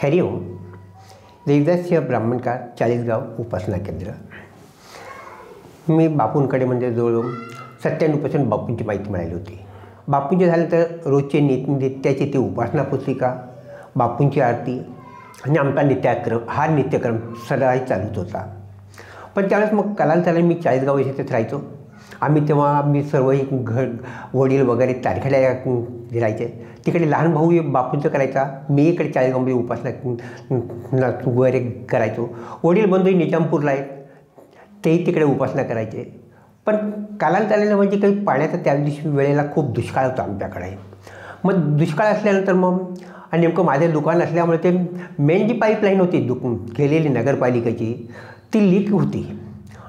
हरिओम. देवदास ब्राह्मणकार चाळीसगाव उपासना केंद्र. मी बापूंकडे म्हणजे जवळ 97% बापूंची माहिती मिळाली होती. बापूंचे झालं तर रोजचे नित्याची ती उपासना पुस्तिका, बापूंची आरती आणि आमचा नित्यक्रम सदाही चालूच होता. पण त्यावेळेस मग कालांतराने मी चाळीसगाव येथेच राहायचो. आम्ही सर्वही वडील वगैरे तारखेला राहायचे. तिकडे लहान भाऊ बापूंचं करायचा, मी इकडे चाळीसगावमध्ये उपासना वगैरे करायचो. वडील बंधूही निजामपूरला आहेत, तेही तिकडे उपासना करायचे. पण कालांतराने म्हणजे काही पाण्याचा त्या दिवशी वेळेला खूप दुष्काळ होता आमच्याकडे. मग दुष्काळ असल्यानंतर मग आणि नेमकं माझं दुकान असल्यामुळे ते मेन जी पाईपलाईन होती गेलेली नगरपालिकेची ती लीक होती.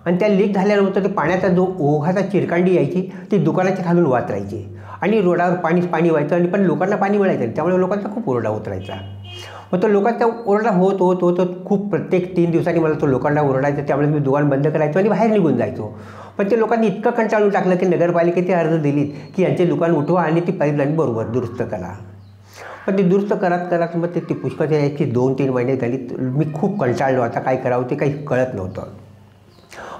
आणि त्या लीक झाल्यानंतर ते पाण्याचा जो ओघाचा चिरकांडी यायची ती दुकानाच्या खालून वाहत राहायची आणि रोडावर पाणी व्हायचं. आणि पण लोकांना पाणी मिळायचं नाही, त्यामुळे लोकांचा खूप ओरडा होत राहायचा. मग तो लोकांचा ओरडा होत खूप प्रत्येक 3 दिवसांनी मला तो लोकांना ओरडायचा. त्यामुळे मी दुकान बंद करायचो आणि बाहेर निघून जायचो. पण ते लोकांनी इतकं कंटाळून टाकलं की नगरपालिकेचे अर्ज दिलीत की यांचे दुकान उठवा आणि ती पाईपलाईन बरोबर दुरुस्त करा. पण ते दुरुस्त करत मग ते पुष्कळ यायची 2-3 महिने झाली. मी खूप कंटाळलो, आता काय करावं ते काही कळत नव्हतं.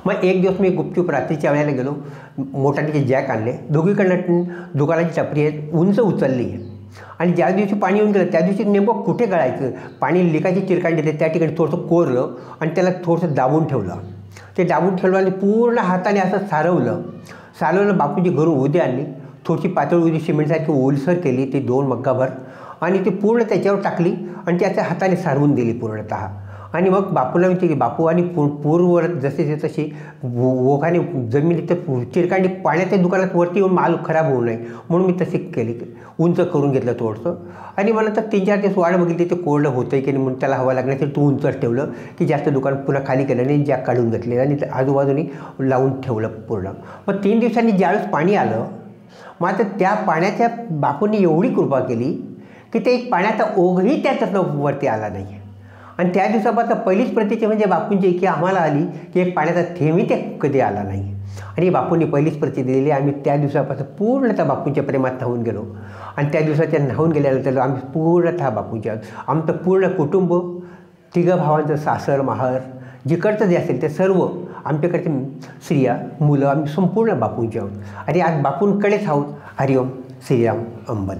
मग एक दिवस मी गुपचूप रात्रीच्या वेळेला गेलो, मोटारीचे जॅक आणले, दोघीकडनं दुकानाची टपरी उंच उचलली आणि ज्या दिवशी पाणी येऊन गेलं त्या दिवशी नेमकं कुठे गळायचं पाणी लिकाची चिरकांडी देते त्या ठिकाणी थोडंसं कोरलं आणि त्याला थोडंसं दाबून ठेवलं. ते दाबून ठेवलं आणि पूर्ण हाताने असं सारवलं. बापूंची घरून उदी आणली, थोडीशी पातळ उदी सिमेंटसारखी ओलसर केली, ती 2 मग्गाभर, आणि ती पूर्ण त्याच्यावर टाकली आणि त्याच्या हाताने सारवून दिली पूर्णतः. आणि मग बापूला विचारली, बापू आणि पूर्ववर जसे तशी ओघाने जमिनीत चिरकांडी पाण्याच्या दुकानात वरती येऊन माल खराब होऊ नये म्हणून मी तशी केली, उंच करून घेतलं थोडंसं. आणि मला तर 3-4 दिवस वाढ बघितली ते कोरडं होतं की नाही म्हणून त्याला हवा लागण्यासाठी तू उंचच ठेवलं की जास्त दुकान पुन्हा खाली केलं नाही, जॅक काढून घेतले आणि आजूबाजूनी लावून ठेवलं पूर्ण. मग 3 दिवसांनी ज्यावेळेस पाणी आलं, मग आता त्या पाण्याच्या बापूंनी एवढी कृपा केली की ते एक पाण्याचा ओघही त्याच्यातनं वरती आला नाही. आणि त्या दिवसापासून पहिलीच प्रतीची म्हणजे बापूंची की आम्हाला आली की एक पाण्याचा थेंबही ते कधी आला नाही. आणि बापूंनी पहिलीच प्रती दिलेली. आम्ही त्या दिवसापासून पूर्णतः बापूंच्या प्रेमात न्हावून गेलो. आणि त्या दिवसाच्या न्हावून गेल्यानंतर आम्ही पूर्णतः बापूंच्या आमचं पूर्ण कुटुंब, 3 भावांचं सासर माहर जिकडचं जे असेल ते सर्व आमच्याकडचे स्त्रिया मुलं आम्ही संपूर्ण बापूंचे आहोत आणि आज बापूंकडेच आहोत. हरिओम. श्रीराम अंबन.